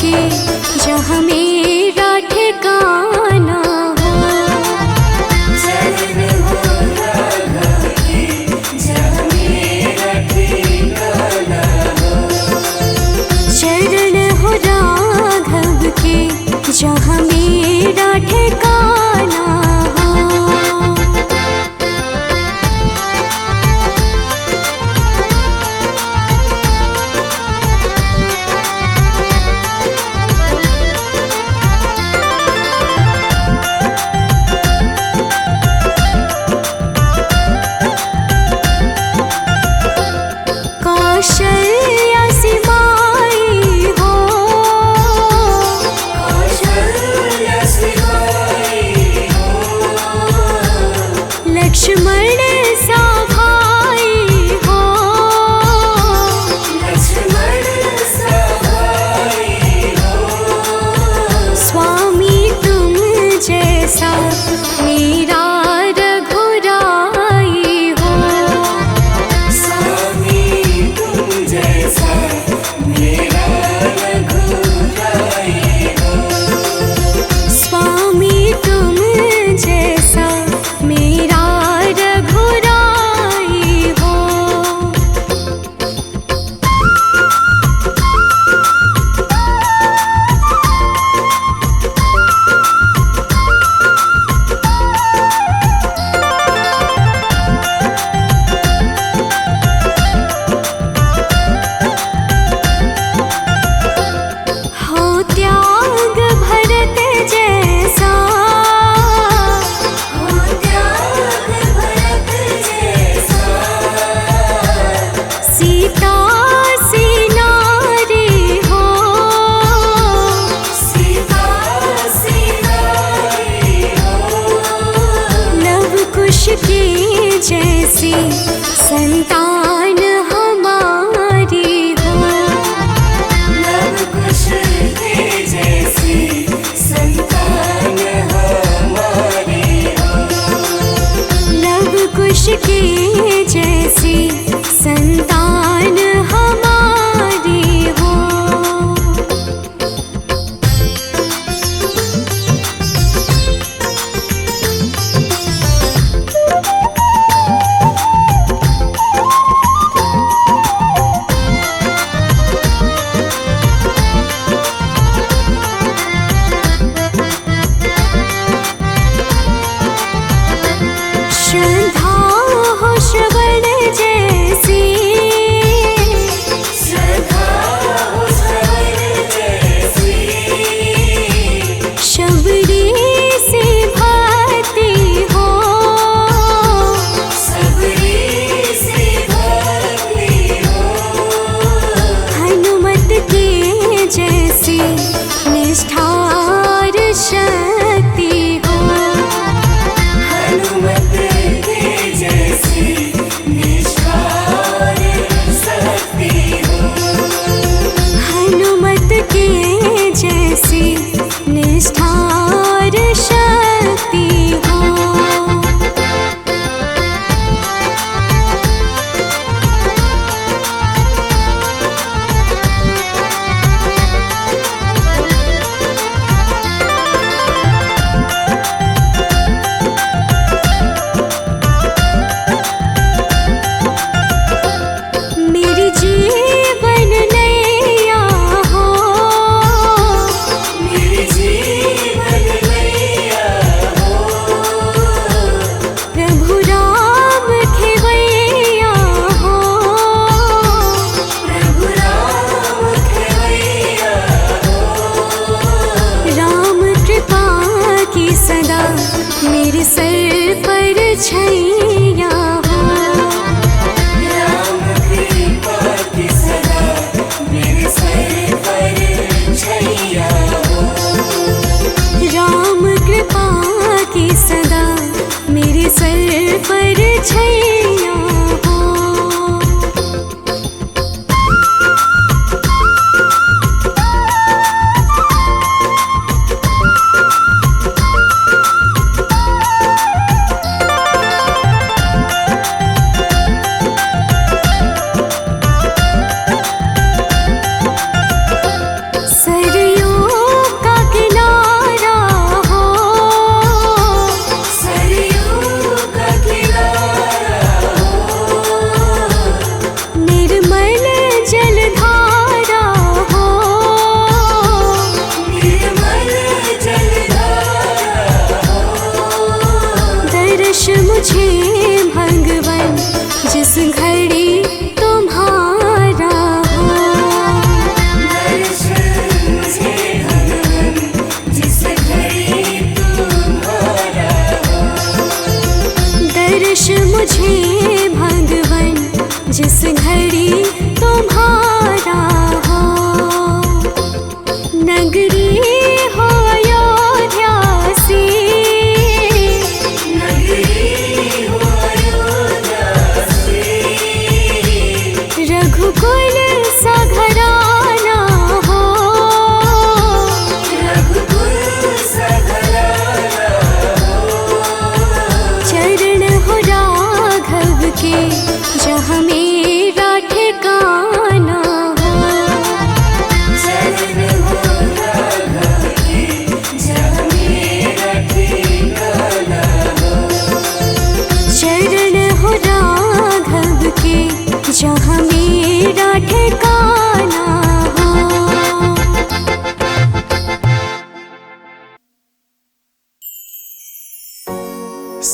के जहाँ मेरा ठिकाना हो। शरण हो राघव के जहाँ मेरा ठिकाना हो। शरण हो राघव के जहाँ मेरा ठिकाना हो।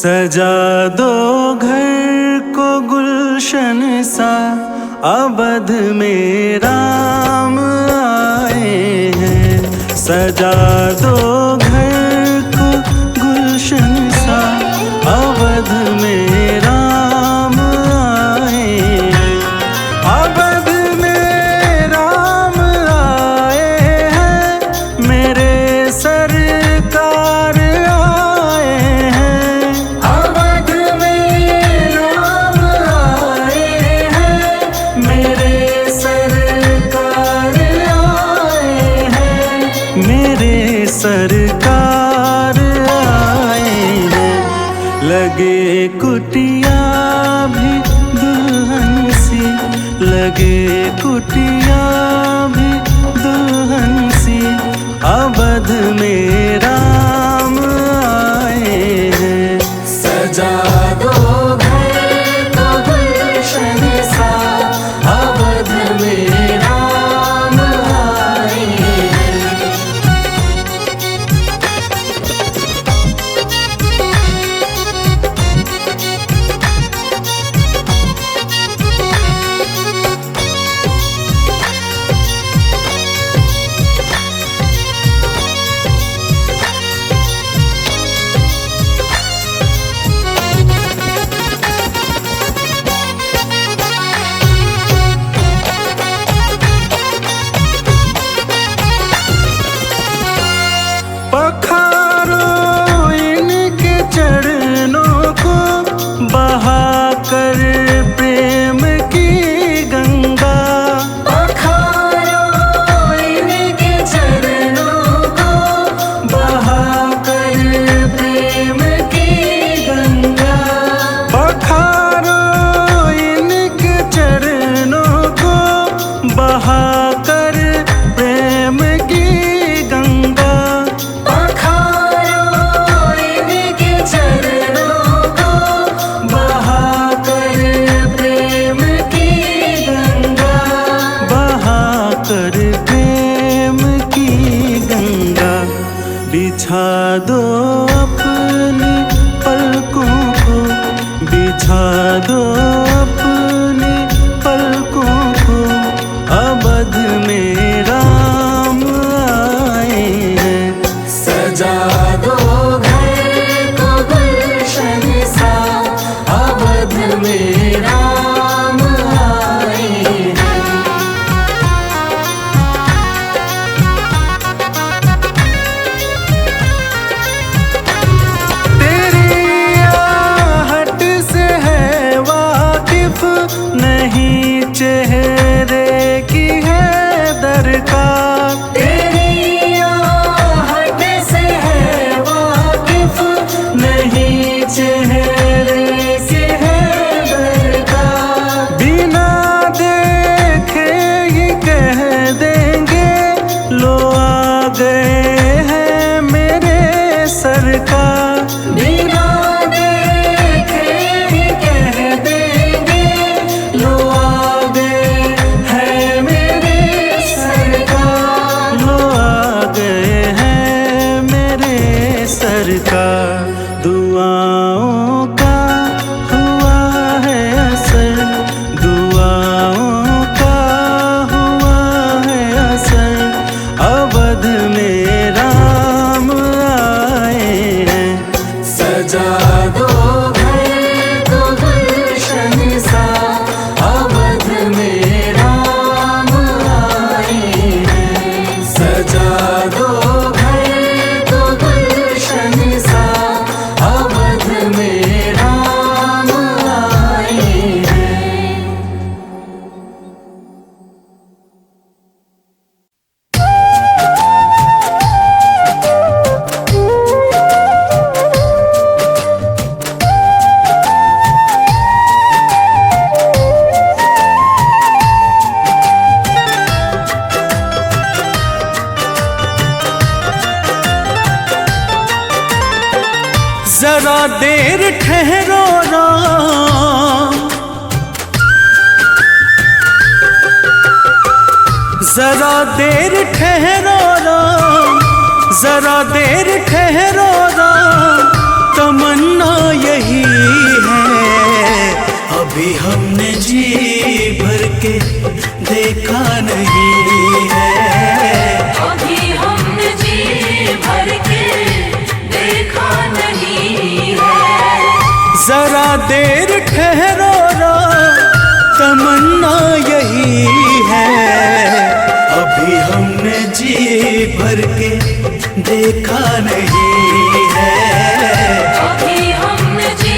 सजा दो घर को गुलशन सा, अवध में राम आए हैं। सजा दो घर को गुलशन सा, अवध में राम आए हैं। अवध में राम आए हैं, मेरे सरकार आए हैं। अवध में राम आए हैं, मेरे सरकार आए हैं। मेरे सरकार आए हैं। लगे कुटिया भी दुल्हन सी, लगे कुटिया भी दुल्हन सी, अवध में राम आए हैं। सजा दो घर को गुलशन सा, अवध में राम आए हैं। पखारो इनके चरणों को, बहाकर प्रेम की गंगा। पखारो इनके चरणों को, बहाकर प्रेम की गंगा। पखारो इनके चरणों को, बहाकर प्रेम की गंगा। बिछा दो अपनी पलकों को, बिछा दो अपनी पलकों को, अवध में राम आए हैं। सजा दो घर को गुलशन सा, अवध में राम आए हैं। नहीं चेहरे की है दरकार, तेरी आहट से है वाकिफ। नहीं चेहरे की है दरकार, बिना देखे ही कह देंगे लो आ गए हैं मेरे सरकार। बिना सरकार दुआओं का हुआ है असर, दुआओं का हुआ है असर, अवध में राम आए हैं। सजा दो घर को गुलशन सा, अवध में राम आए हैं। सजा दो जरा देर ठहरो राम, जरा देर ठहरो राम, जरा देर ठहरो राम, तमन्ना यही है। अभी हमने जी भर के देखा नहीं है, अभी हमने जी भर के देखा नहीं है। जरा देर ठहरो ना, तमन्ना यही है। अभी हमने जी भर के देखा नहीं है, अभी हमने जी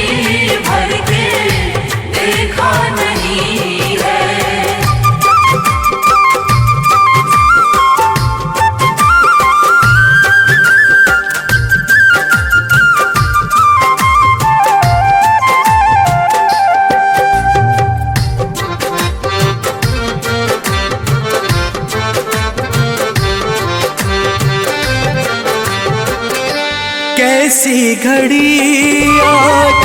भर के देखा नहीं है। कैसी घड़ी आज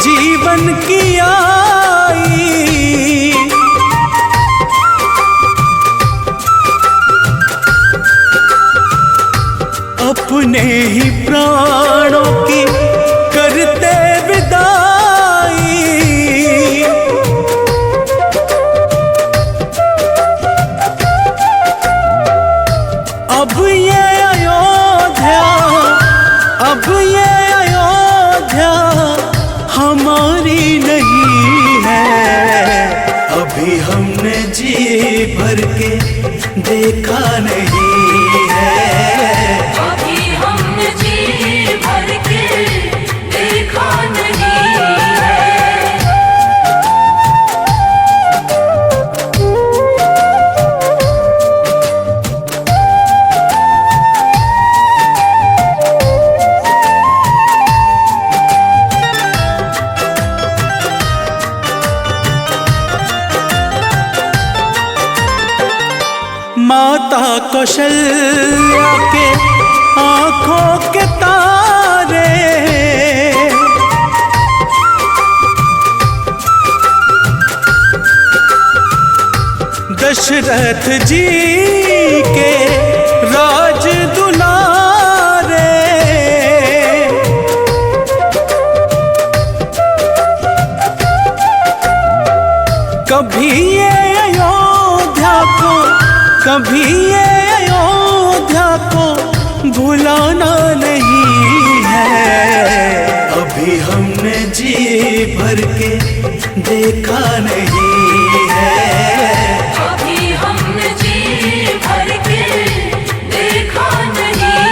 जीवन की आई, अपने ही प्राणों की करते विदाई। अब ये अयोध्या, अब ये अयोध्या हमारी नहीं है। अभी हमने जी भर के देखा नहीं है, अभी हमने जी भर के देखा नहीं है। माता कौशल्या के आंखों के तारे, दशरथ जी के राज दुलारे। कभी ये अयोध्या को, कभी ये अयोध्या को भुलाना नहीं है। अभी हमने जी भर के देखा नहीं है, अभी हमने जी भर के देखा नहीं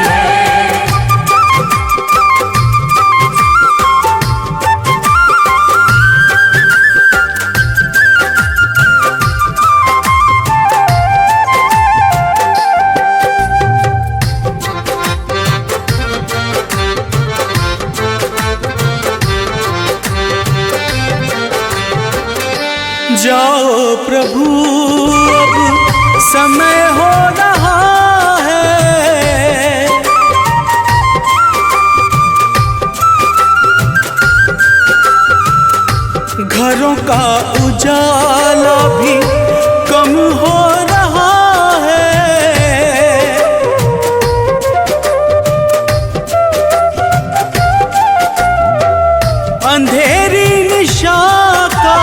है। जाओ प्रभु अब समय हो रहा है, घरों का उजाला भी कम हो रहा है। अंधेरी निशा का,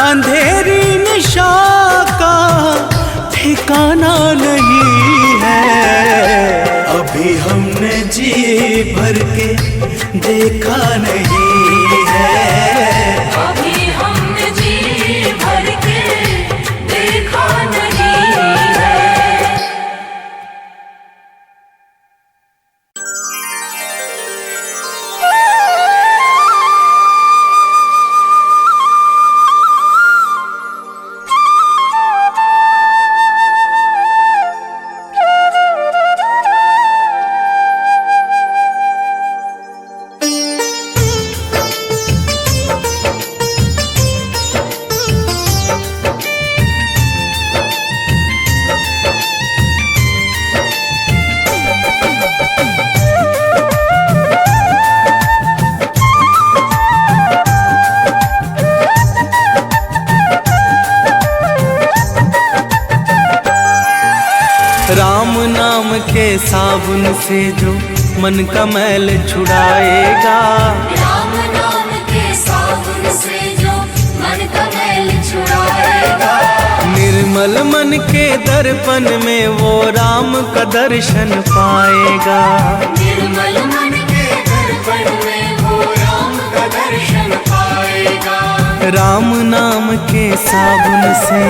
अंधेरी निशा का ठिकाना नहीं है। अभी हमने जी भर के देखा नहीं है, अभी हमने जी भर के देखा नहीं है। राम नाम के साबुन से जो मन का मैल छुड़ाएगा। राम नाम के साबुन से जो मन का मैल छुड़ाएगा। निर्मल मन के दर्पण में वो राम का दर्शन पाएगा। निर्मल मन के दर्पण में वो राम का दर्शन पाएगा। राम नाम के साबुन से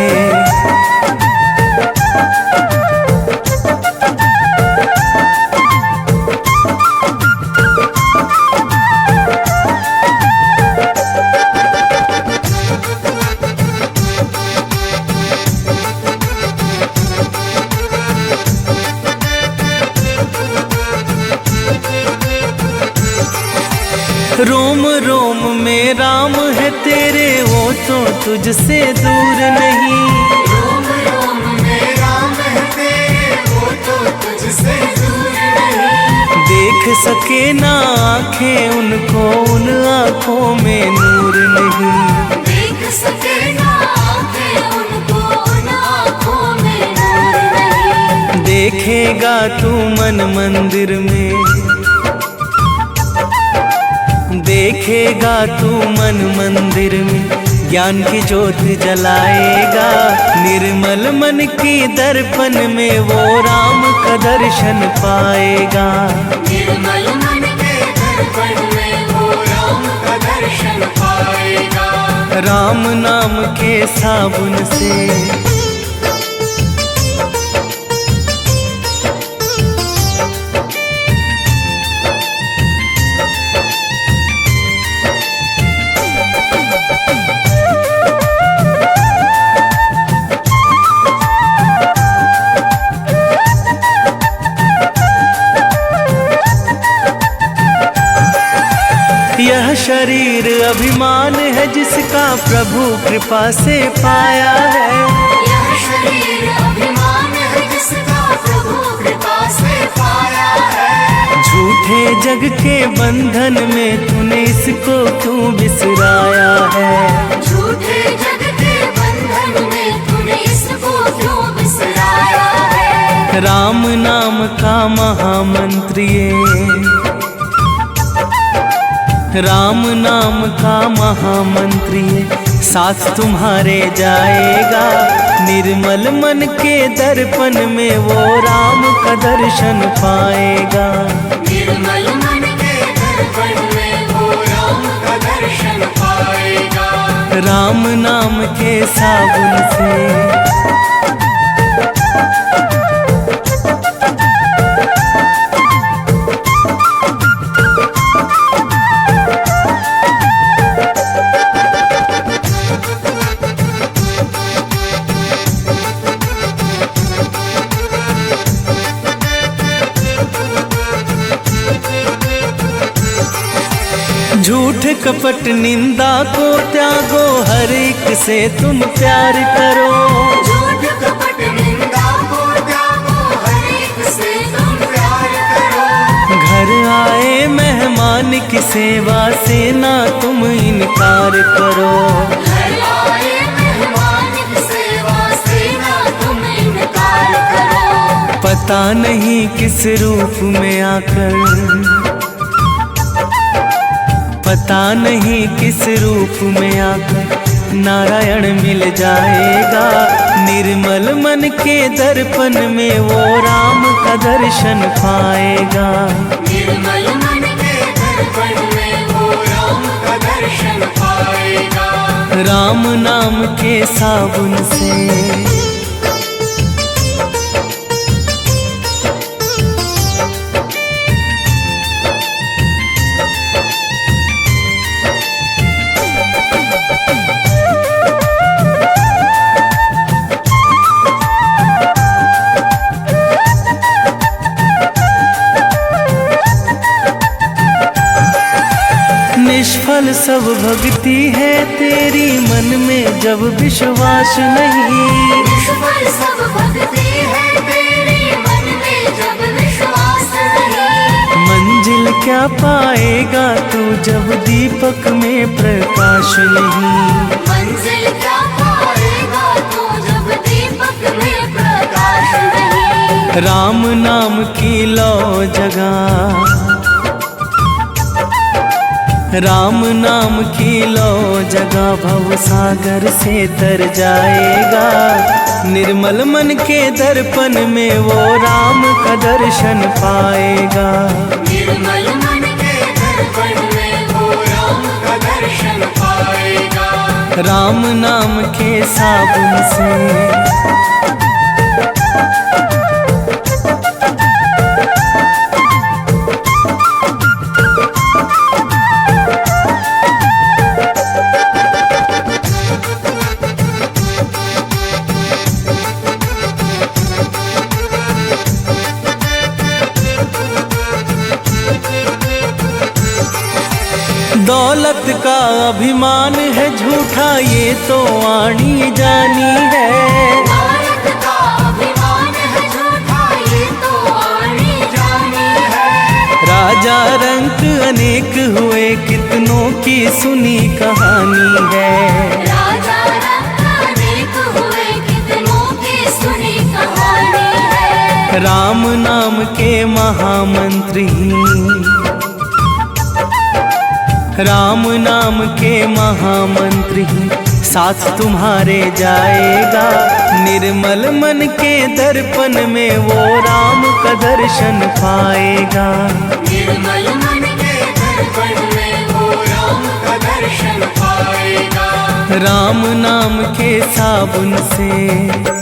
रोम रोम में राम है तेरे, वो तो तुझसे दूर नहीं। रोम रोम में राम है तेरे, वो तो तुझसे दूर नहीं। देख सके ना आँखें उनको, उन आँखों में नूर नहीं। देख सके ना आँखें उनको, उन आँखों में नूर नहीं। देखेगा तू मन मंदिर में, देखेगा तू मन मंदिर में, ज्ञान की ज्योत जलाएगा। निर्मल मन की दर्पण में वो राम का दर्शन पाएगा। निर्मल मन के दर्पण में वो राम का दर्शन पाएगा। राम नाम के साबुन से यह शरीर अभिमान है जिसका प्रभु कृपा से पाया है। यह शरीर अभिमान है जिसका प्रभु कृपा से पाया है। झूठे जग के बंधन में तूने इसको क्यों बिसराया है। झूठे जग के बंधन में तूने इसको क्यों बिसराया है। राम नाम का महामंत्र ये, राम नाम का महामंत्र ये साथ तुम्हारे जाएगा। निर्मल मन के दर्पण में वो राम का दर्शन पाएगा। निर्मल मन के दर्पण में वो राम का दर्शन पाएगा। राम नाम के साबुन से झूठ कपट निंदा को त्यागो, हर एक से तुम प्यार करो। झूठ कपट निंदा को त्यागो, हर एक से तुम प्यार करो। घर आए मेहमान की सेवा से ना तुम इनकार करो। घर आए मेहमान की सेवा से ना तुम इनकार करो। पता नहीं किस रूप में आकर, पता नहीं किस रूप में आकर नारायण मिल जाएगा। निर्मल मन के दर्पण में वो राम का दर्शन पाएगा। निर्मल मन के दर्पण में वो राम का दर्शन पाएगा। राम नाम के साबुन से निष्फल सब भक्ति है तेरी, मन में जब विश्वास नहीं। निष्फल सब भक्ति है तेरी, मन में जब विश्वास नहीं। मंजिल क्या पाएगा तू जब दीपक में प्रकाश नहीं। मंजिल क्या पाएगा तू जब दीपक में प्रकाश नहीं। राम नाम की लो जगा, राम नाम की लो जगा, भव सागर से तर जाएगा। निर्मल मन के दर्पण में वो राम का दर्शन पाएगा। निर्मल मन के दर्पण में वो राम का दर्शन पाएगा। राम नाम के साबुन से दौलत का अभिमान है झूठा, ये तो आनी जानी है। दौलत का अभिमान है झूठा, ये तो आनी जानी है। राजा रंक अनेक हुए, कितनों की सुनी कहानी है। राजा रंक अनेक हुए, कितनों की सुनी कहानी है। राम नाम के महामंत्री, राम नाम के महामंत्री साथ तुम्हारे जाएगा। निर्मल मन के दर्पण में वो राम का दर्शन पाएगा। निर्मल मन के दर्पण में वो राम का दर्शन पाएगा। राम नाम के साबुन से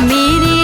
मेरे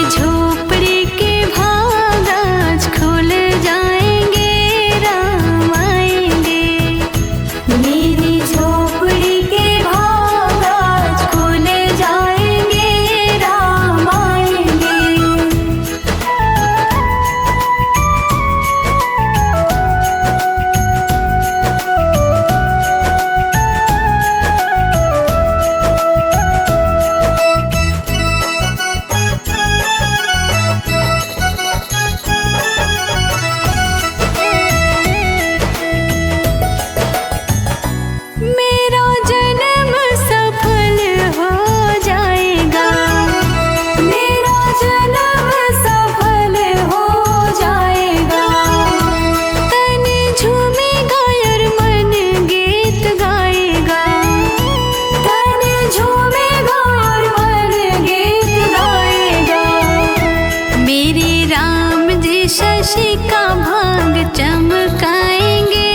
खुशी का भाग चमकाएंगे,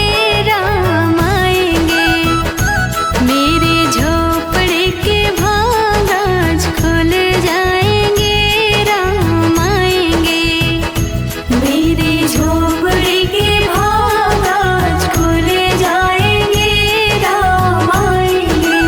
राम आएंगे। मेरे झोपड़े के भाग आज खुल जाएंगे, राम आएंगे। मेरे झोपड़े के भाग आज खुल जाएंगे, राम आएंगे।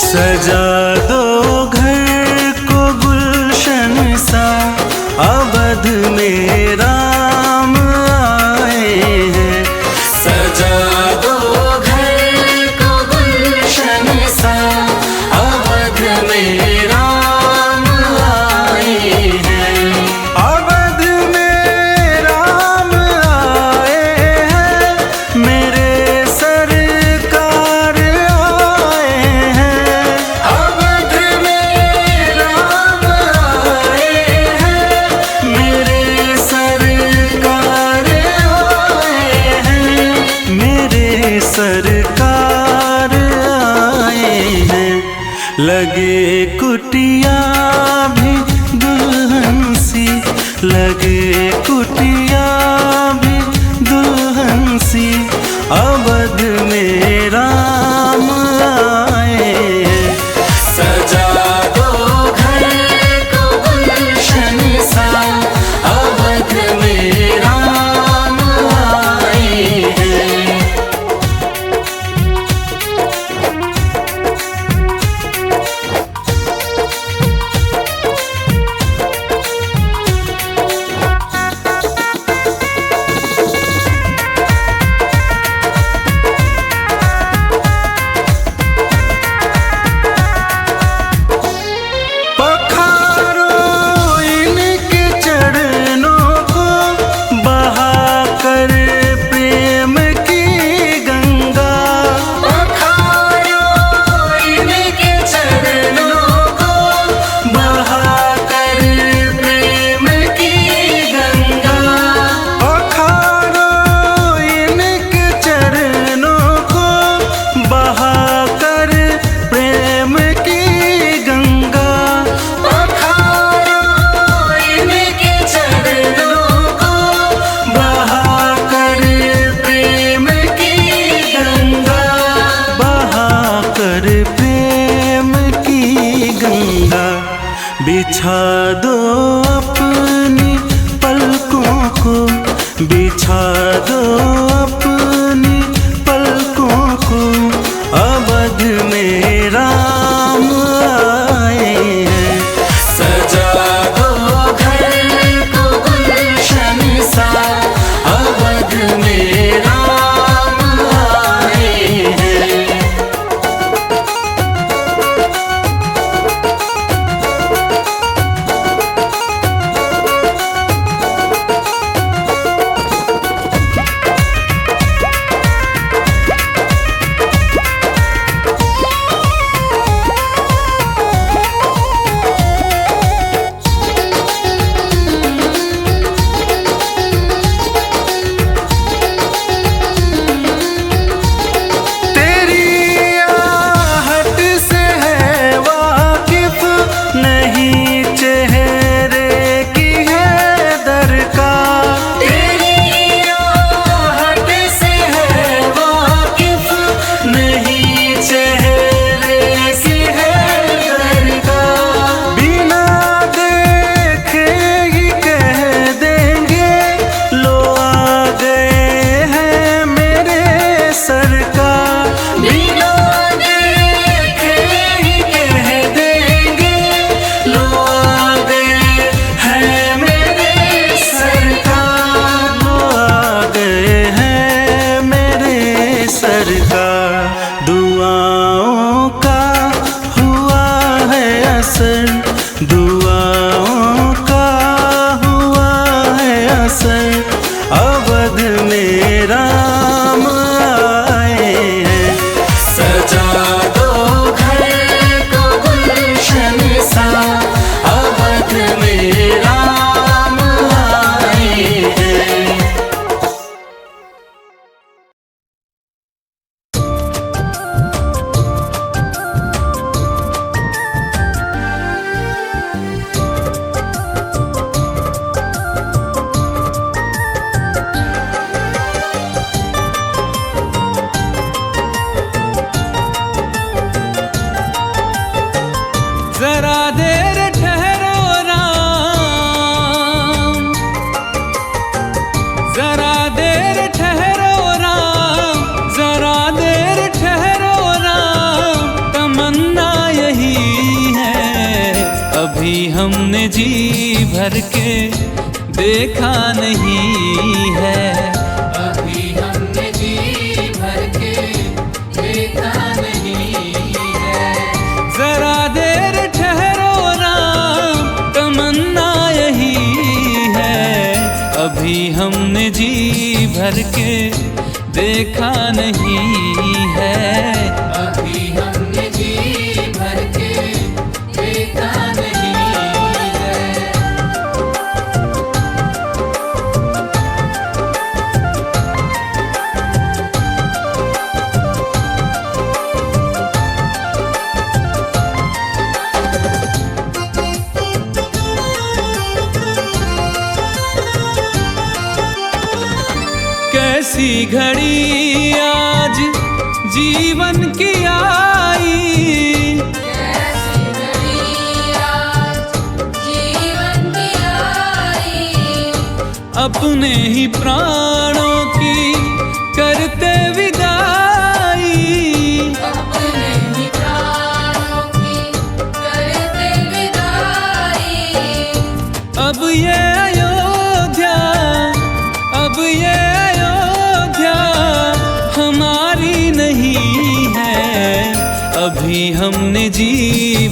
सजा दो घर को गुलशन सा, अवध में राम आए हैं। सजा दो घर को गुलशन सा, अवध में राम आए हैं। अवध में राम आए हैं, मेरे सरकार आए हैं। अवध में राम आए हैं, मेरे सरकार आए हैं। मेरे सरकार आए हैं। लगे कुटिया भी दुल्हन सी, लगे कुटिया भी दुल्हन सी, अवध में राम आए हैं। सजा दो घर को गुलशन सा, अवध में राम आए हैं। पखारो इनके चरणों को, बहाकर प्रेम की गंगा। पखारो इनके चरणों को, बहाकर प्रेम की गंगा। पखारो इनके चरणों को, बहाकर प्रेम की गंगा। पखारो इनके चरणों को, बहाकर प्रेम की गंगा। बहाकर प्रेम की गंगा। बिछा दो अपनी पलकों को, बिछा दो अपनी पलकों को, अवध में राम आए हैं। सजा दो घर को गुलशन सा, अवध में राम आए हैं। हमने जी भर के देखा नहीं है। अभी हमने जी भर के देखा नहीं है। जरा देर ठहरो राम, तमन्ना यही है। अभी हमने जी भर के देखा नहीं है। अभी हमने जी भर के देखा नहीं है। कैसी घड़ी आज जीवन की आई, कैसी घड़ी आज जीवन की आई। अपने ही प्राणों की करते विदाई। अपने ही प्राणों की करते विदाई। अब ये अयोध्या, अब ये अयोध्या हमारी नहीं है। अभी हमने जी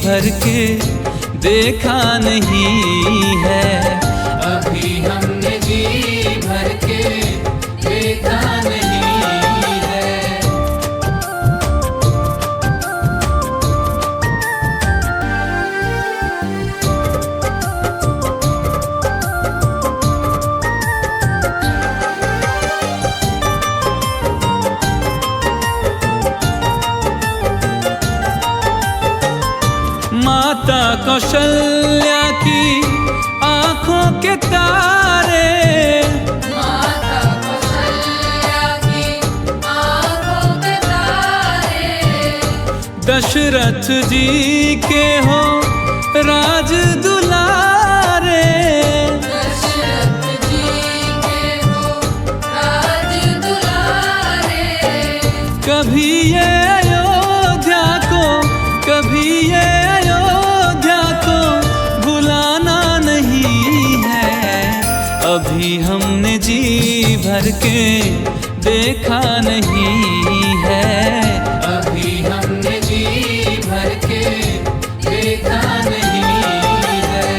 भर के देखा नहीं है। अभी हमने जी भर के देखा नहीं है। माता कौशल्या की आंखों के तारे, माता कौशल्या की आंखों के तारे। दशरथ जी के हो राज दुलारे। दशरथ जी के हो राज दुलारे। कभी ये अयोध्या को, कभी ये अयोध्या को भुलाना नहीं है। अभी हमने जी भर के देखा नहीं है। अभी हमने जी भर के देखा नहीं है।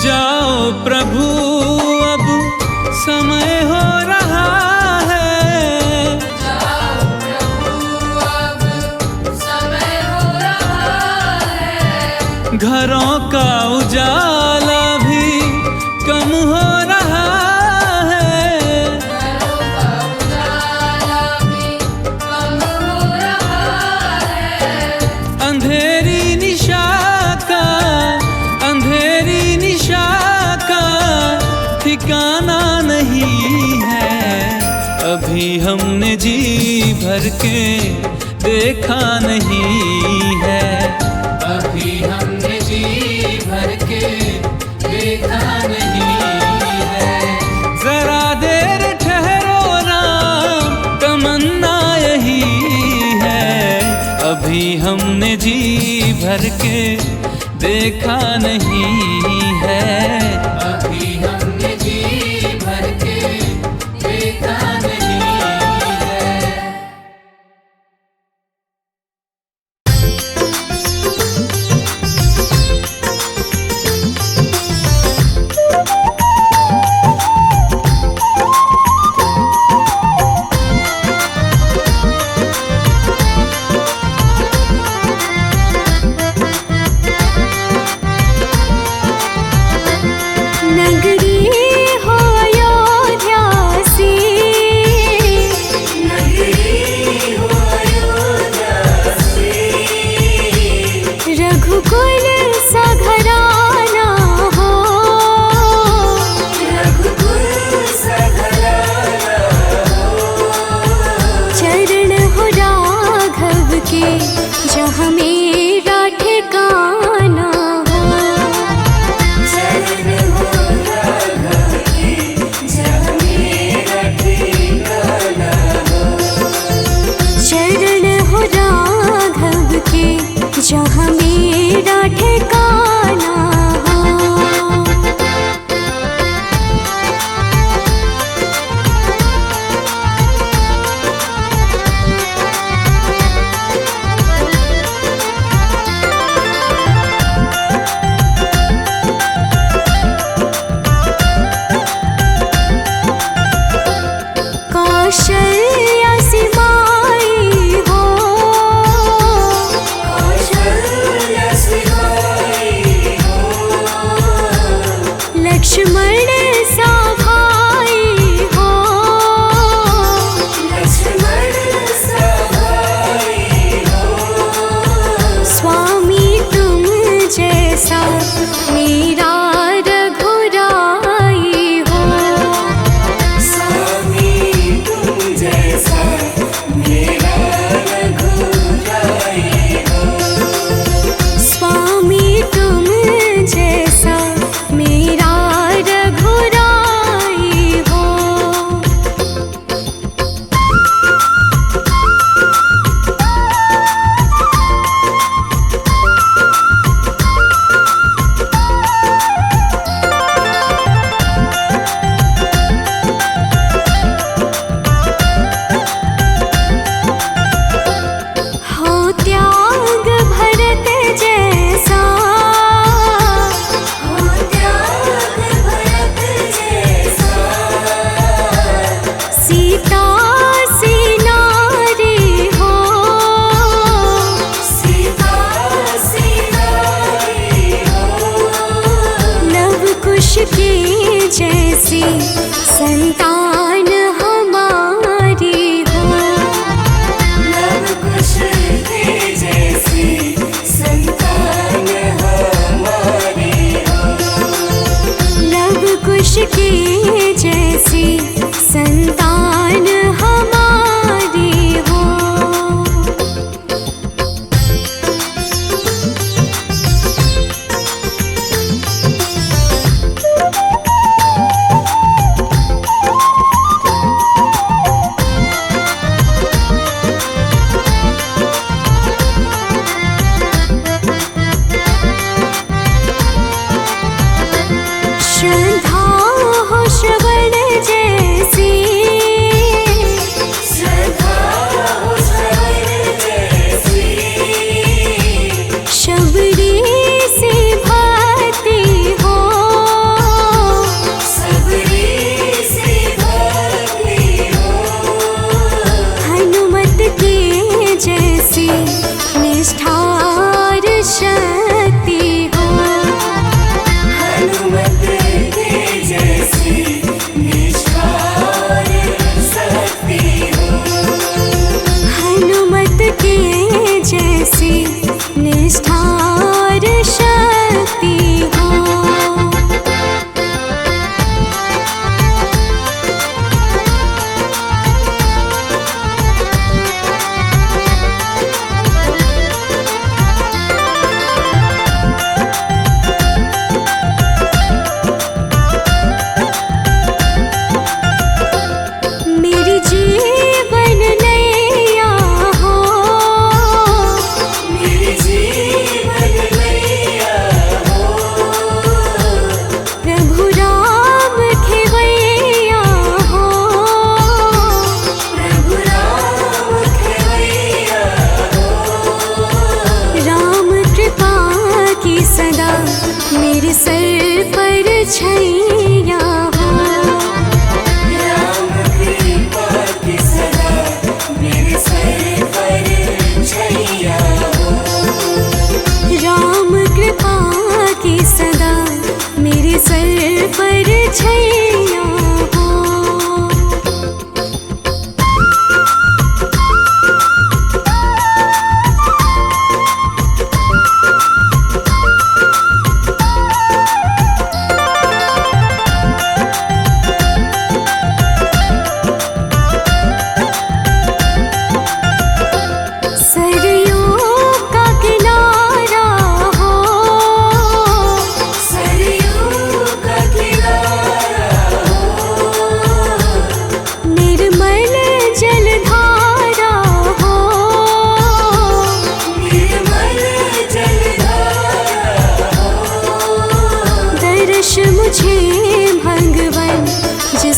जाओ प्रभु अब समय हो रहा है। जाओ प्रभु अब समय हो रहा है। घरों का उजाला भी कम हो रहा है। घरों का उजाला भी कम हो रहा है। अंधेरी निशा का, अंधेरी निशा का ठिकाना नहीं है। अभी हमने जी भर के देखा नहीं है। अभी हमने जी भर के देखा नहीं है। जरा देर ठहरो राम, तमन्ना यही है। अभी हमने जी भर के देखा नहीं है। अभी हमने जी भर के देखा नहीं है।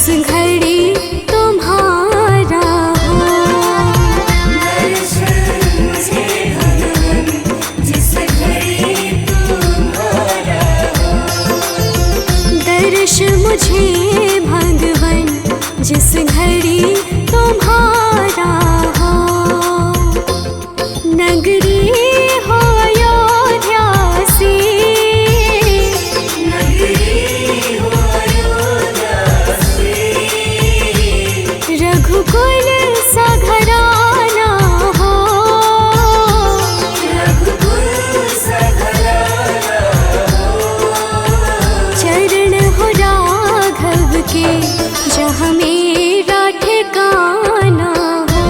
जिस घड़ी तुम्हारा हो। दर्श मुझे भगवन जिस घड़ी तुम्हारा हो। नगरी हो अयोध्या सी, रघुकुल सा घराना हो। चरण हो राघव के जहाँ मेरा ठिकाना हो।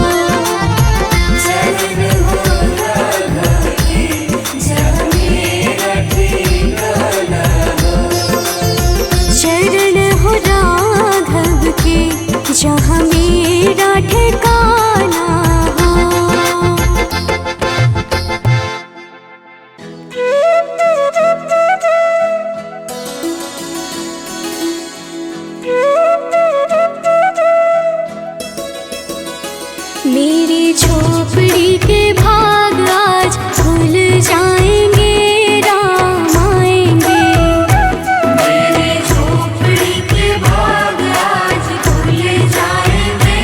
चरण हो राघव के जहाँ मेरा ठिकाना हो। मेरी झोपड़ी के भाग आज खुल जाएंगे, राम आएंगे। मेरी झोपड़ी के भाग आज खुल जाएंगे,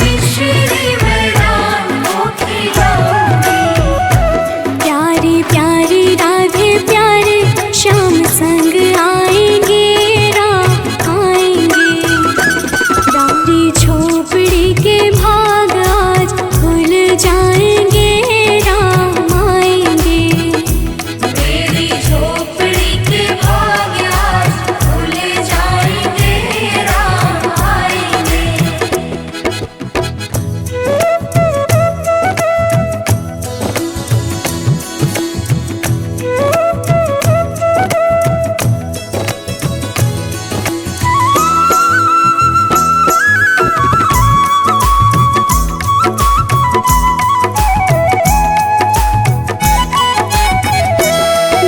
मिश्री में डाल को खिलाऊंगी। प्यारी प्यारी राधे प्यारे श्याम संग आएंगे राम आएंगे। रानी झोपड़ी के भाग आज खुल जाएंगे राम आएंगे। मेरी झोपड़ी के भाग आज खुल जाएंगे राम आएंगे।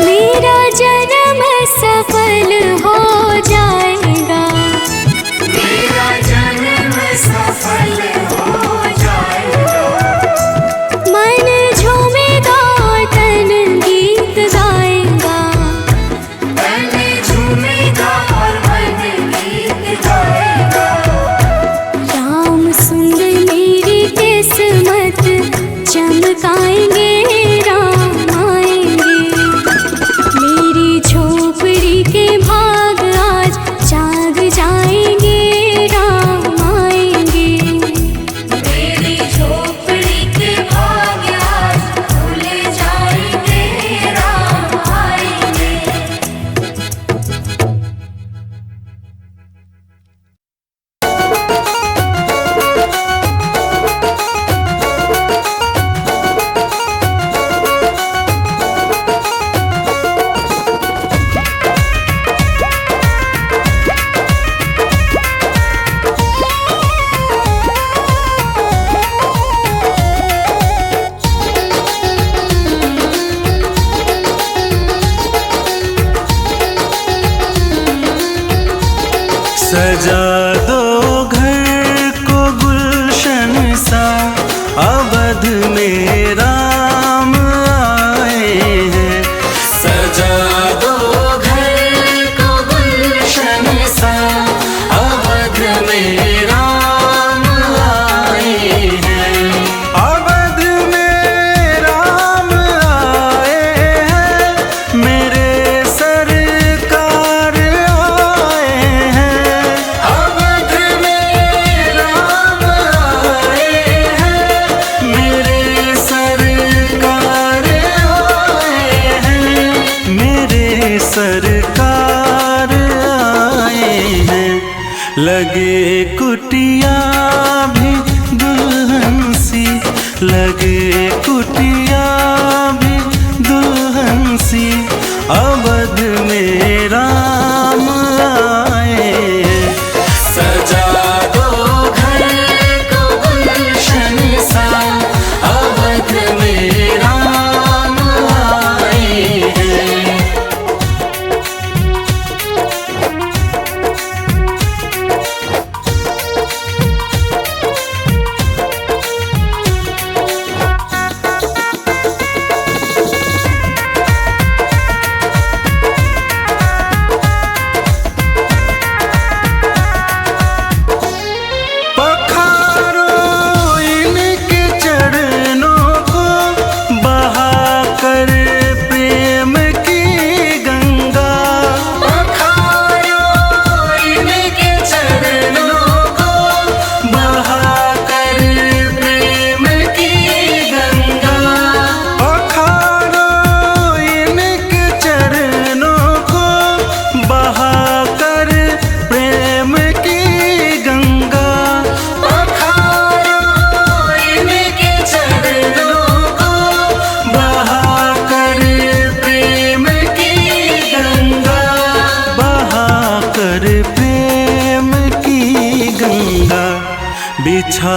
मेरा जन्म सफल हो जाएगा। मेरा जन्म सफल हो जाएगा। मन झूमेगा तन गीत गाएगा। तन झूमेगा और मन गीत गाएगा। राम सुंदर मेरी किस्मत चमकाएंगे राम आएंगे। मेरी झोपड़ी के भाग आज जाग जाएंगे राम आएंगे। मेरी झोपड़ी के भाग आज खुल जाएंगे राम आएंगे। सजा दो घर को गुलशन सा, अवध में राम आए हैं। सजा दो घर को गुलशन सा, अवध में राम आए हैं। अवध में राम आए हैं, मेरे सरकार आए हैं। अवध में राम आए हैं, मेरे सरकार आए हैं। मेरे सरकार आए हैं। लगे कुटिया भी दुल्हन सी, लगे कुटिया भी दुल्हन सी, अवध में राम आए हैं। सजा दो घर को गुलशन सा, अवध में राम आए हैं। बिछा